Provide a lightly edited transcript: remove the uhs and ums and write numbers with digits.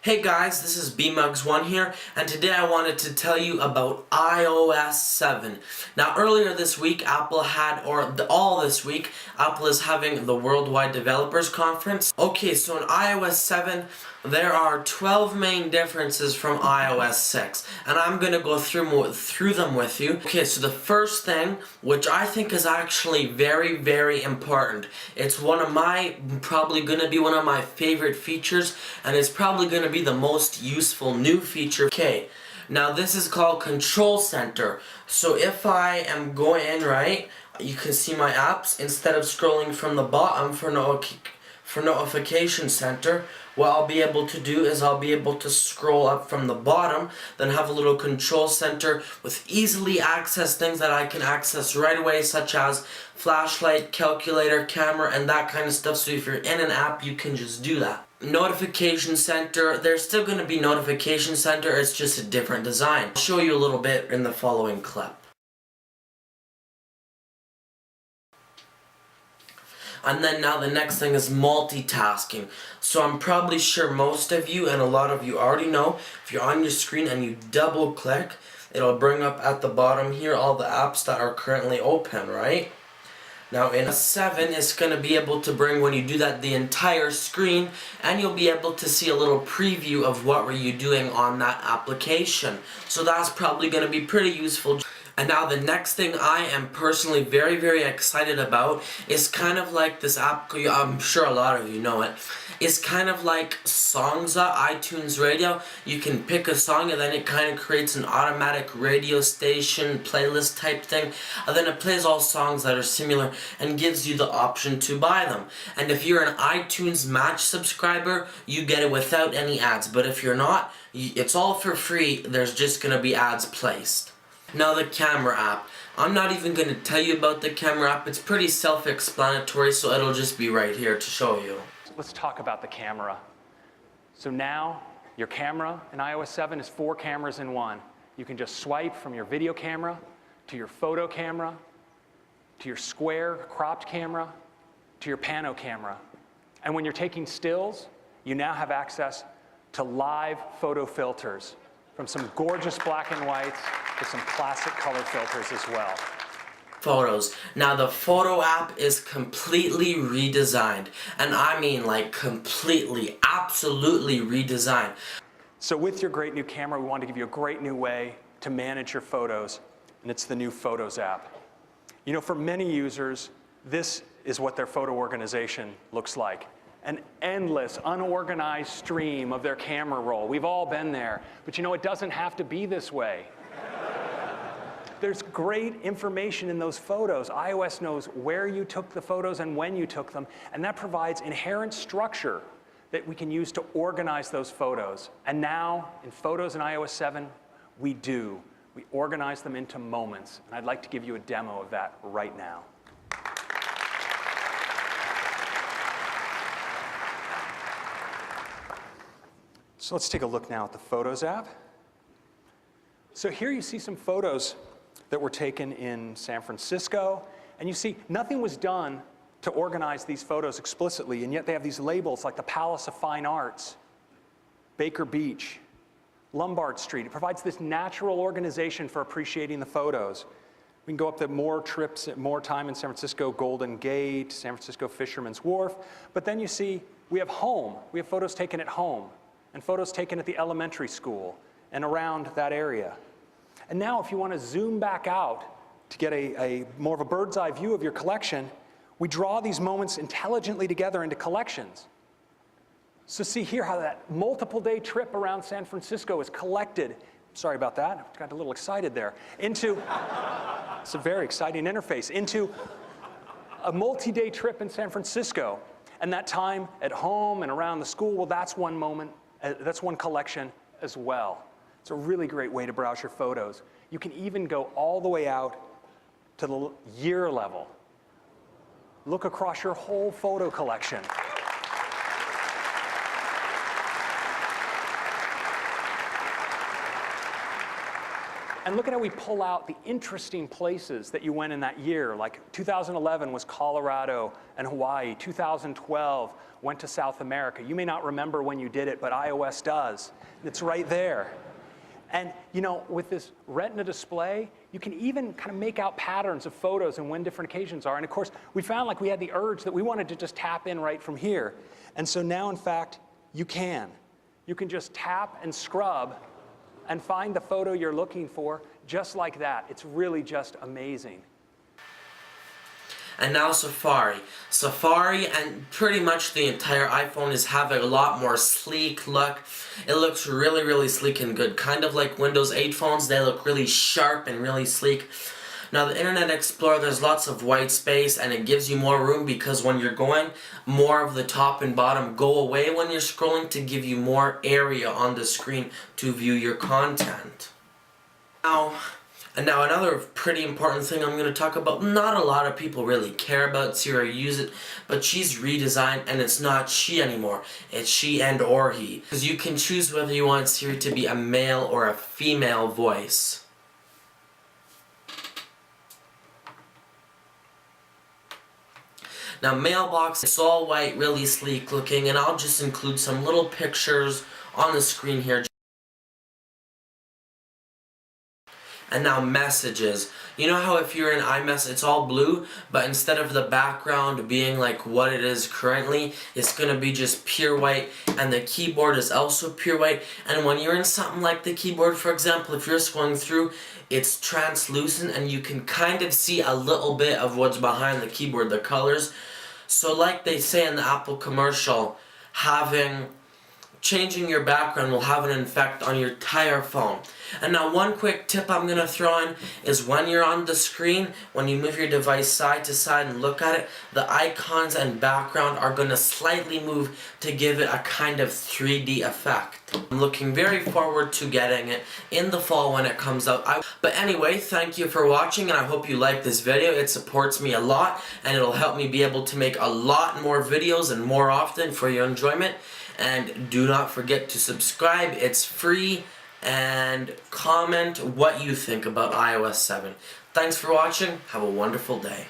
Hey guys, this is BMugs1 here, and today I wanted to tell you about iOS 7. Now earlier this week, Apple is having the Worldwide Developers Conference. Okay, so in iOS 7, there are 12 main differences from iOS 6, and I'm going to go through them with you. Okay, so the first thing, which I think is actually very, very important, it's probably going to be one of my favorite features, and it's probably going to be the most useful new feature. Okay, now this is called Control Center. So if I am going in, right, you can see my apps. Instead of scrolling from the bottom for Notification Center, what I'll be able to do is I'll be able to scroll up from the bottom, then have a little Control Center with easily access things that I can access right away, such as flashlight, calculator, camera, and that kind of stuff. So if you're in an app, you can just do that. Notification Center, there's still going to be Notification Center, it's just a different design. I'll show you a little bit in the following clip. And then now the next thing is multitasking. So I'm probably sure most of you and a lot of you already know, if you're on your screen and you double click, it'll bring up at the bottom here all the apps that are currently open, right? Now in 7, it's going to be able to bring, when you do that, the entire screen, and you'll be able to see a little preview of what were you doing on that application. So that's probably going to be pretty useful. And now the next thing I am personally very, very excited about is kind of like this app, I'm sure a lot of you know it. It's kind of like Songza, iTunes Radio. You can pick a song and then it kind of creates an automatic radio station playlist type thing. And then it plays all songs that are similar and gives you the option to buy them. And if you're an iTunes Match subscriber, you get it without any ads. But if you're not, it's all for free. There's just going to be ads placed. Now the camera app. I'm not even going to tell you about the camera app. It's pretty self-explanatory, so it'll just be right here to show you. Let's talk about the camera. So now your camera in iOS 7 is 4 cameras in one. You can just swipe from your video camera to your photo camera to your square cropped camera to your pano camera. And when you're taking stills, you now have access to live photo filters, from some gorgeous black and whites to some classic color filters as well. Photos. Now the photo app is completely redesigned, and I mean like completely, absolutely redesigned. So with your great new camera, we want to give you a great new way to manage your photos, and it's the new Photos app. You know, for many users, this is what their photo organization looks like. An endless, unorganized stream of their camera roll. We've all been there. But you know, it doesn't have to be this way. There's great information in those photos. iOS knows where you took the photos and when you took them, and that provides inherent structure that we can use to organize those photos. And now, in Photos in iOS 7, we do. We organize them into moments. And I'd like to give you a demo of that right now. So let's take a look now at the Photos app. So here you see some photos that were taken in San Francisco. And you see, nothing was done to organize these photos explicitly, and yet they have these labels like the Palace of Fine Arts, Baker Beach, Lombard Street. It provides this natural organization for appreciating the photos. We can go up to more trips, more time in San Francisco, Golden Gate, San Francisco Fisherman's Wharf. But then you see, we have home. We have photos taken at home, and photos taken at the elementary school and around that area. And now if you want to zoom back out to get a more of a bird's eye view of your collection, we draw these moments intelligently together into collections. So see here how that multiple day trip around San Francisco is collected. Sorry about that, I got a little excited there. Into, it's a very exciting interface, into a multi-day trip in San Francisco. And that time at home and around the school, well, that's one moment, that's one collection as well. It's a really great way to browse your photos. You can even go all the way out to the year level. Look across your whole photo collection. And look at how we pull out the interesting places that you went in that year. Like 2011 was Colorado and Hawaii. 2012 went to South America. You may not remember when you did it, but iOS does. It's right there. And you know, with this Retina display, you can even kind of make out patterns of photos and when different occasions are. And of course, we found like we had the urge that we wanted to just tap in right from here. And so now, in fact, you can. You can just tap and scrub and find the photo you're looking for just like that. It's really just amazing. And now Safari. Safari and pretty much the entire iPhone is having a lot more sleek look. It looks really, really sleek and good. Kind of like Windows 8 phones, they look really sharp and really sleek. Now the Internet Explorer, there's lots of white space and it gives you more room because when you're going, more of the top and bottom go away when you're scrolling to give you more area on the screen to view your content. Now another pretty important thing I'm going to talk about, not a lot of people really care about Siri or use it, but she's redesigned and it's not she anymore, it's she and or he. Because you can choose whether you want Siri to be a male or a female voice. Now Mailbox, it's all white, really sleek looking, and I'll just include some little pictures on the screen here. And now Messages. You know how if you're in iMessage, it's all blue, but instead of the background being like what it is currently, it's going to be just pure white, and the keyboard is also pure white. And when you're in something like the keyboard, for example, if you're scrolling through, it's translucent and you can kind of see a little bit of what's behind the keyboard, the colors. So like they say in the Apple commercial, changing your background will have an effect on your entire phone. And now one quick tip I'm going to throw in is when you're on the screen, when you move your device side to side and look at it, the icons and background are going to slightly move to give it a kind of 3D effect. I'm looking very forward to getting it in the fall when it comes out. But anyway, thank you for watching and I hope you like this video. It supports me a lot and it'll help me be able to make a lot more videos and more often for your enjoyment. And do not forget to subscribe, it's free, and comment what you think about iOS 7. Thanks for watching, have a wonderful day.